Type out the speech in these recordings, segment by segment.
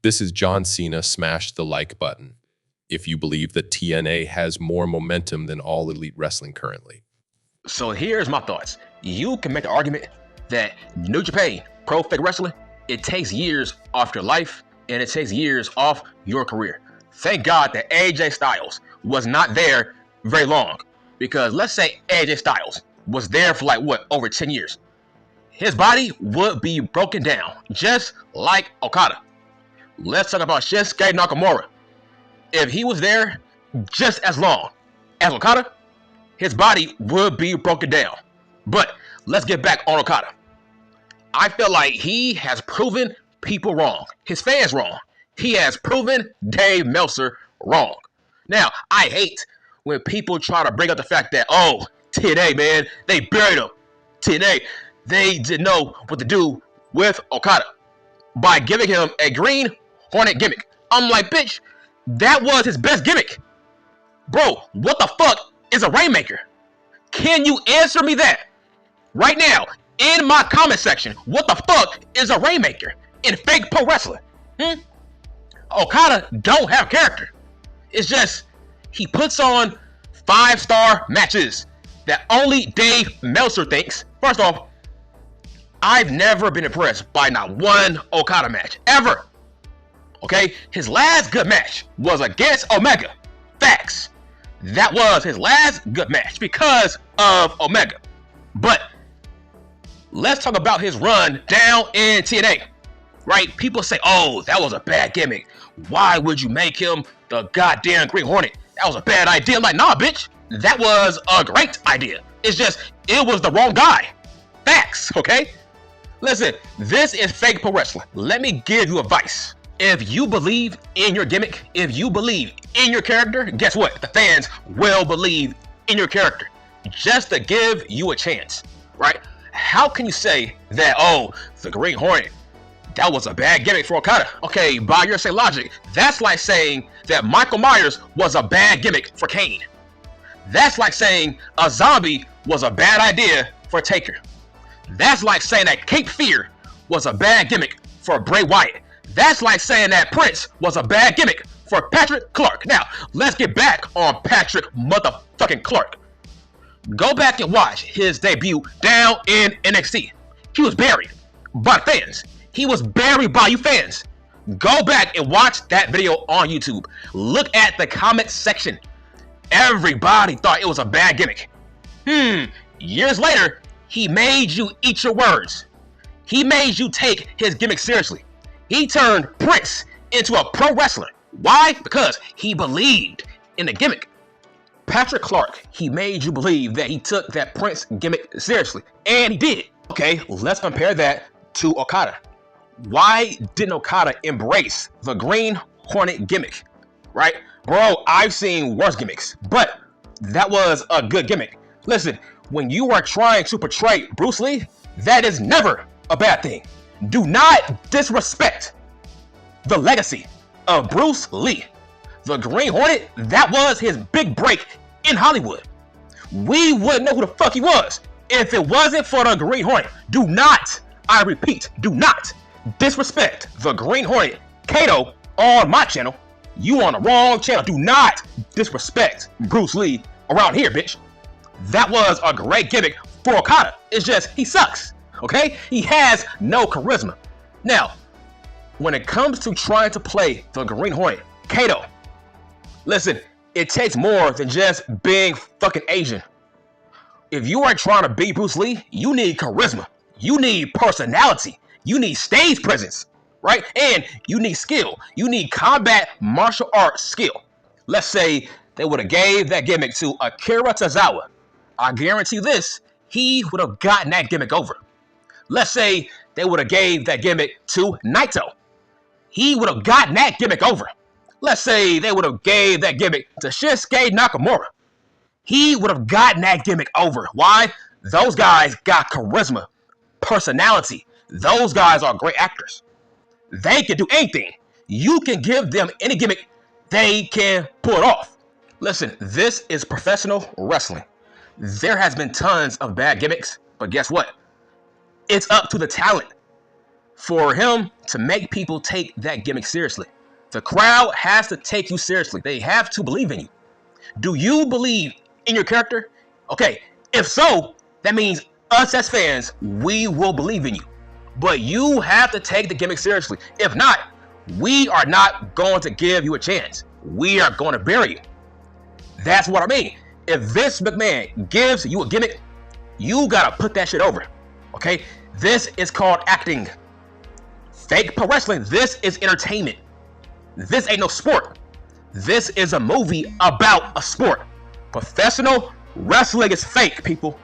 This is John Cena. Smash the like button if you believe that TNA has more momentum than All Elite Wrestling currently. So here's my thoughts. You can make the argument that New Japan Pro Fake Wrestling, it takes years off your life and it takes years off your career. Thank God that AJ Styles was not there very long, because let's say AJ Styles was there for over 10 years. His body would be broken down just like Okada. Let's talk about Shinsuke Nakamura. If he was there just as long as Okada, his body would be broken down. But let's get back on Okada. I feel like he has proven people wrong, his fans wrong. He has proven Dave Meltzer wrong. Now, I hate when people try to bring up the fact that, oh, TNA, man, they buried him. TNA, they didn't know what to do with Okada by giving him a Green Hornet gimmick. I'm like, bitch, that was his best gimmick. Bro, what the fuck is a Rainmaker? Can you answer me that right now in my comment section? What the fuck is a Rainmaker in fake pro wrestling? Okada don't have character. It's just he puts on 5-star matches that only Dave Meltzer thinks. First off, I've never been impressed by not one Okada match ever. Okay, his last good match was against Omega. Facts. That was his last good match because of Omega. But let's talk about his run down in TNA. Right? People say, oh, that was a bad gimmick. Why would you make him the goddamn Green Hornet? That was a bad idea. I'm like, nah, bitch. That was a great idea. It's just, it was the wrong guy. Facts, okay? Listen, this is fake pro wrestling. Let me give you advice. If you believe in your gimmick, if you believe in your character, guess what? The fans will believe in your character just to give you a chance, right? How can you say that, oh, the Green Hornet, that was a bad gimmick for Okada? Okay, by your same logic, that's like saying that Michael Myers was a bad gimmick for Kane. That's like saying a zombie was a bad idea for Taker. That's like saying that Cape Fear was a bad gimmick for Bray Wyatt. That's like saying that Prince was a bad gimmick for Patrick Clark. Now, let's get back on Patrick motherfucking Clark. Go back and watch his debut down in NXT. He was buried by fans. He was buried by you fans. Go back and watch that video on YouTube. Look at the comment section. Everybody thought it was a bad gimmick. Years later, he made you eat your words. He made you take his gimmick seriously. He turned Prince into a pro wrestler. Why? Because he believed in the gimmick. Patrick Clark, he made you believe that he took that Prince gimmick seriously. And he did. Okay, let's compare that to Okada. Why didn't Okada embrace the Green Hornet gimmick? Right? Bro, I've seen worse gimmicks, but that was a good gimmick. Listen, when you are trying to portray Bruce Lee, that is never a bad thing. Do not disrespect the legacy of Bruce Lee. The Green Hornet, that was his big break in Hollywood. We wouldn't know who the fuck he was if it wasn't for the Green Hornet. Do not, I repeat, do not disrespect the Green Hornet. Kato on my channel. You on the wrong channel. Do not disrespect Bruce Lee around here, bitch. That was a great gimmick for Okada. It's just, he sucks. Okay? He has no charisma. Now, when it comes to trying to play the Green Hornet, Kato, listen, it takes more than just being fucking Asian. If you are trying to beat Bruce Lee, you need charisma. You need personality. You need stage presence, right? And you need skill. You need combat martial arts skill. Let's say they would have gave that gimmick to Akira Tozawa. I guarantee this, he would have gotten that gimmick over. Let's say they would have gave that gimmick to Naito. He would have gotten that gimmick over. Let's say they would have gave that gimmick to Shinsuke Nakamura. He would have gotten that gimmick over. Why? Those guys got charisma, personality. Those guys are great actors. They can do anything. You can give them any gimmick, they can pull it off. Listen, this is professional wrestling. There has been tons of bad gimmicks, but guess what? It's up to the talent. for him to make people take that gimmick seriously. The crowd has to take you seriously. They have to believe in you. Do you believe in your character? Okay, if so, that means us as fans, we will believe in you. But you have to take the gimmick seriously. If not, we are not going to give you a chance. We are going to bury you. That's what I mean. If Vince McMahon gives you a gimmick, you gotta put that shit over. Okay? This is called acting. Fake pro wrestling, this is entertainment. This ain't no sport. This is a movie about a sport. Professional wrestling is fake, people.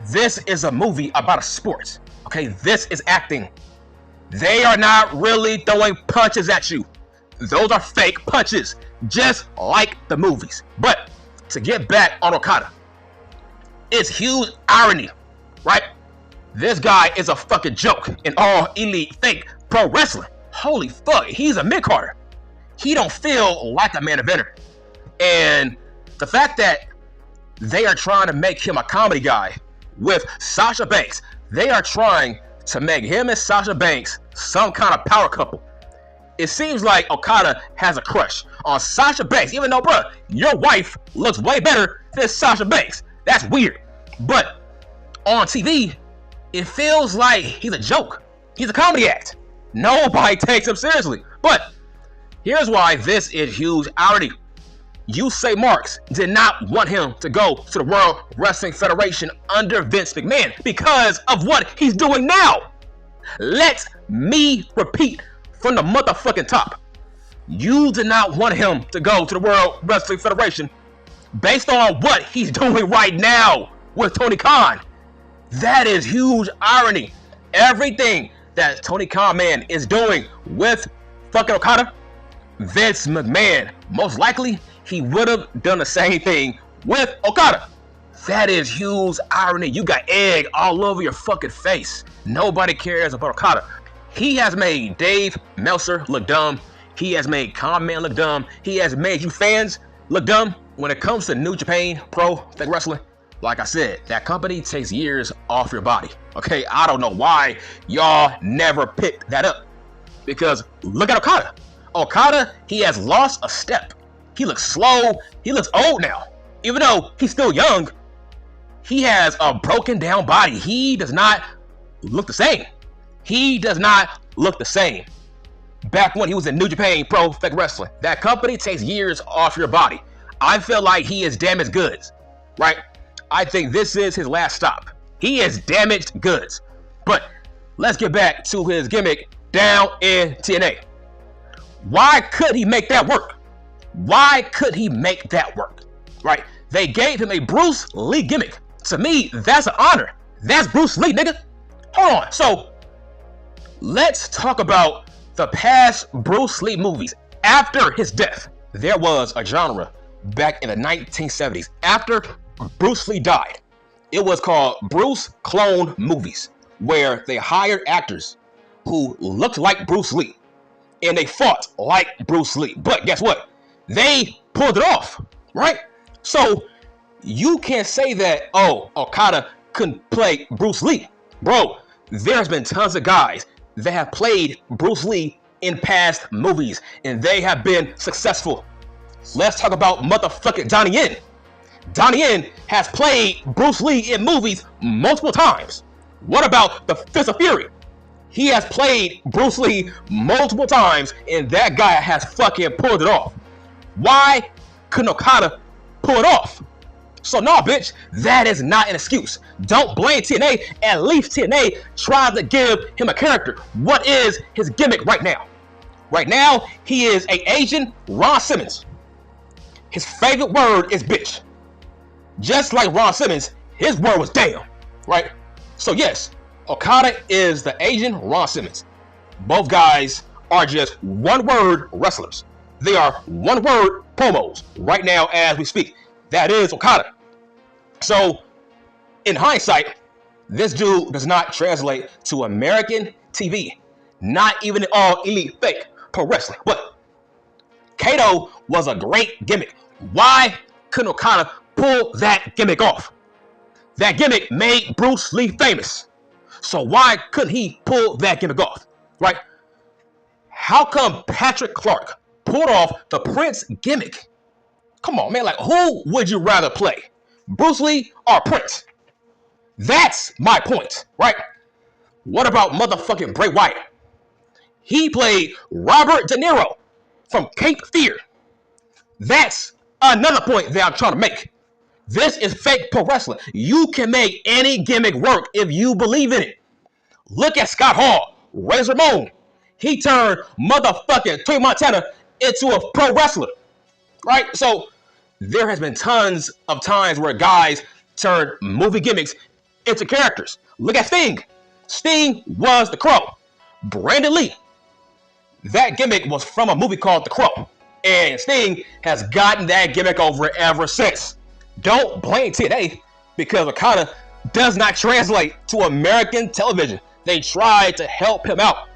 This is a movie about a sport. Okay, this is acting. They are not really throwing punches at you. Those are fake punches, just like the movies. But to get back on Okada, it's huge irony, right? This guy is a fucking joke in all elite fake pro wrestling. Holy fuck, he's a mid-carder. He don't feel like a main eventer. And the fact that they are trying to make him a comedy guy with Sasha Banks, they are trying to make him and Sasha Banks some kind of power couple. It seems like Okada has a crush on Sasha Banks, even though, bruh, your wife looks way better than Sasha Banks. That's weird. But on TV, it feels like he's a joke. He's a comedy act. Nobody takes him seriously. But here's why this is huge irony. Usain Marks did not want him to go to the World Wrestling Federation under Vince McMahon because of what he's doing now. Let me repeat from the motherfucking top. You did not want him to go to the World Wrestling Federation based on what he's doing right now with Tony Khan. That is huge irony. Everything that Tony Khan, man, is doing with fucking Okada, Vince McMahon, most likely, he would have done the same thing with Okada. That is huge irony. You got egg all over your fucking face. Nobody cares about Okada. He has made Dave Meltzer look dumb. He has made Khan Man look dumb. He has made you fans look dumb. When it comes to New Japan Pro Fake Wrestling, like I said, that company takes years off your body. Okay, I don't know why y'all never picked that up. Because look at Okada. Okada, he has lost a step. He looks slow. He looks old now. Even though he's still young, he has a broken down body. He does not look the same. He does not look the same. Back when he was in New Japan Pro Fake Wrestling, that company takes years off your body. I feel like he is damaged goods, right? I think this is his last stop. He is damaged goods. But let's get back to his gimmick down in TNA. Why could he make that work? Why could he make that work? Right? They gave him a Bruce Lee gimmick. To me, that's an honor. That's Bruce Lee, nigga. Hold on. So let's talk about the past Bruce Lee movies. After his death, there was a genre back in the 1970s. After Bruce Lee died, it was called Bruce Clone Movies, where they hired actors who looked like Bruce Lee and they fought like Bruce Lee. But guess what? They pulled it off, right? So you can't say that, oh, Okada couldn't play Bruce Lee. Bro, there's been tons of guys that have played Bruce Lee in past movies and they have been successful. Let's talk about motherfucking Donnie Yen. Donnie Yen has played Bruce Lee in movies multiple times. What about the Fist of Fury? He has played Bruce Lee multiple times and that guy has fucking pulled it off. Why couldn't Okada pull it off? So no, bitch, that is not an excuse. Don't blame TNA. At least TNA tried to give him a character. What is his gimmick right now? Right now, he is an Asian Ron Simmons. His favorite word is bitch. Just like Ron Simmons, his word was damn, right? So yes, Okada is the Asian Ron Simmons. Both guys are just one-word wrestlers. They are one-word promos right now as we speak. That is Okada. So, in hindsight, this dude does not translate to American TV. Not even in all elite fake pro wrestling. But Kato was a great gimmick. Why couldn't Okada pull that gimmick off? That gimmick made Bruce Lee famous. So why couldn't he pull that gimmick off? right? How come Patrick Clark pulled off the Prince gimmick? Come on, man. Like, who would you rather play? Bruce Lee or Prince? That's my point, right? What about motherfucking Bray Wyatt? He played Robert De Niro from Cape Fear. That's another point that I'm trying to make. This is fake pro wrestling. You can make any gimmick work if you believe in it. Look at Scott Hall, Razor Ramon. He turned motherfucking Tony Montana into a pro wrestler, right? So there has been tons of times where guys turn movie gimmicks into characters. Look at Sting. Sting was the Crow. Brandon Lee. That gimmick was from a movie called The Crow. And Sting has gotten that gimmick over ever since. Don't blame TNA because Okada does not translate to American television. They tried to help him out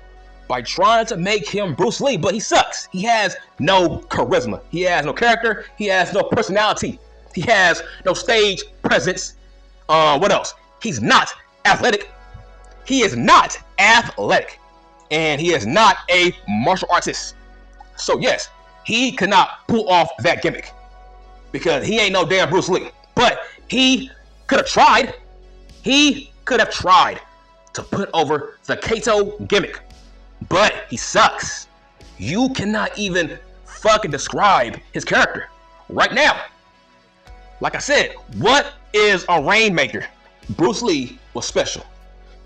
by trying to make him Bruce Lee, but he sucks. He has no charisma. He has no character. He has no personality. He has no stage presence. What else? He's not athletic. He is not athletic. And he is not a martial artist. So yes, he could not pull off that gimmick because he ain't no damn Bruce Lee. But he could have tried. He could have tried to put over the Kato gimmick. But he sucks. You cannot even fucking describe his character right now. Like I said, what is a Rainmaker? Bruce Lee was special.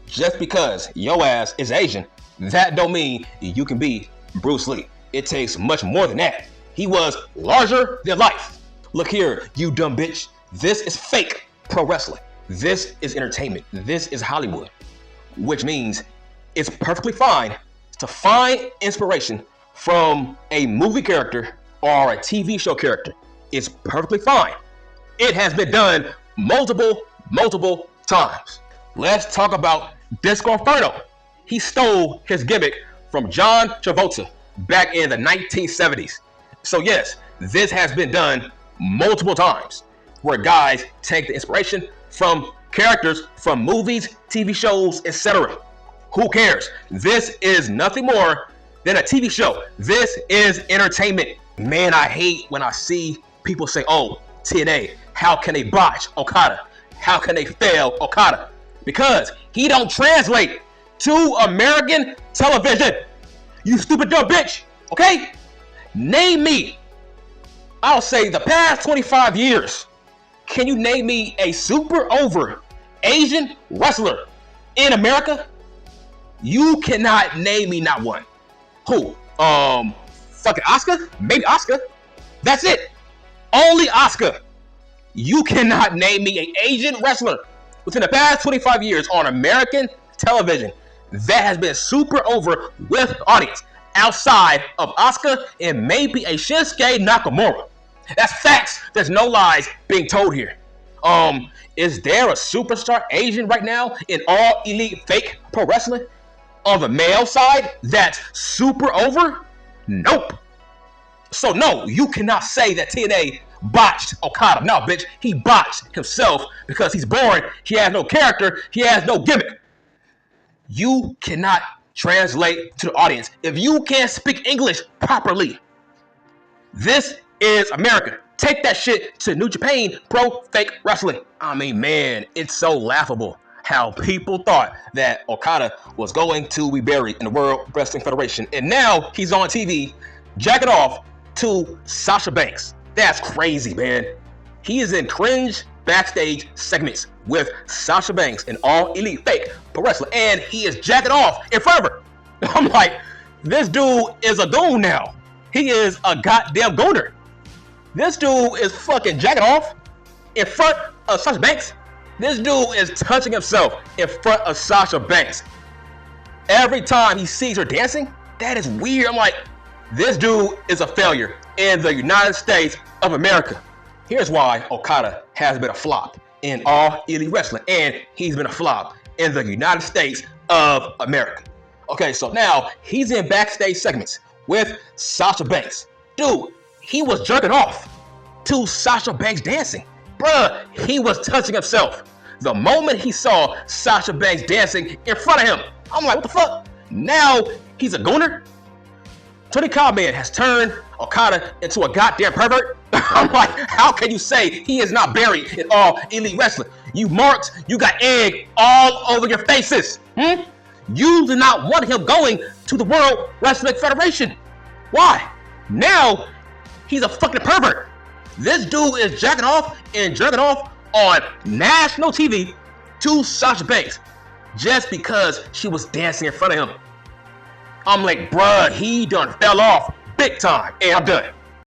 Just because your ass is Asian, that don't mean you can be Bruce Lee. It takes much more than that. He was larger than life. Look here, you dumb bitch. This is fake pro wrestling. This is entertainment. This is Hollywood. Which means it's perfectly fine to find inspiration from a movie character or a TV show character. It's perfectly fine. It has been done multiple times. Let's talk about Disco Inferno. He stole his gimmick from John Travolta back in the 1970s. So yes, this has been done multiple times where guys take the inspiration from characters from movies, TV shows, etc. Who cares? This is nothing more than a TV show. This is entertainment. Man, I hate when I see people say, oh, TNA, how can they botch Okada? How can they fail Okada? Because he don't translate to American television. You stupid dumb bitch, okay? Name me, I'll say the past 25 years, can you name me a super over Asian wrestler in America? You cannot name me not one. Who? Fucking Asuka? Maybe Asuka. That's it. Only Asuka. You cannot name me an Asian wrestler within the past 25 years on American television that has been super over with the audience outside of Asuka and maybe a Shinsuke Nakamura. That's facts. There's no lies being told here. Is there a superstar Asian right now in all elite fake pro wrestling on the male side that's super over? Nope. So no, you cannot say that TNA botched Okada. No, bitch, he botched himself because he's boring. He has no character. He has no gimmick. You cannot translate to the audience if you can't speak English properly. This is America. Take that shit to New Japan Pro Fake Wrestling. I mean, man, it's so laughable how people thought that Okada was going to be buried in the World Wrestling Federation, and now he's on TV jacking off to Sasha Banks. That's crazy, man. He is in cringe backstage segments with Sasha Banks in All Elite Fake Pro Wrestling, and he is jacking off in front of her. I'm like, this dude is a goon now. He is a goddamn gooner. This dude is fucking jacking off in front of Sasha Banks. This dude is touching himself in front of Sasha Banks. Every time he sees her dancing, that is weird. I'm like, this dude is a failure in the United States of America. Here's why Okada has been a flop in All Elite Wrestling, and he's been a flop in the United States of America. Okay, so now he's in backstage segments with Sasha Banks. Dude, he was jerking off to Sasha Banks dancing. Bruh, he was touching himself. The moment he saw Sasha Banks dancing in front of him, I'm like, what the fuck? Now he's a gooner? Tony Khan man has turned Okada into a goddamn pervert. I'm like, how can you say he is not buried in all elite wrestling? You marks, you got egg all over your faces. You did not want him going to the World Wrestling Federation. Why? Now, he's a fucking pervert. This dude is jacking off on national TV to Sasha Banks just because she was dancing in front of him. I'm like, bruh, he done fell off big time. And I'm done.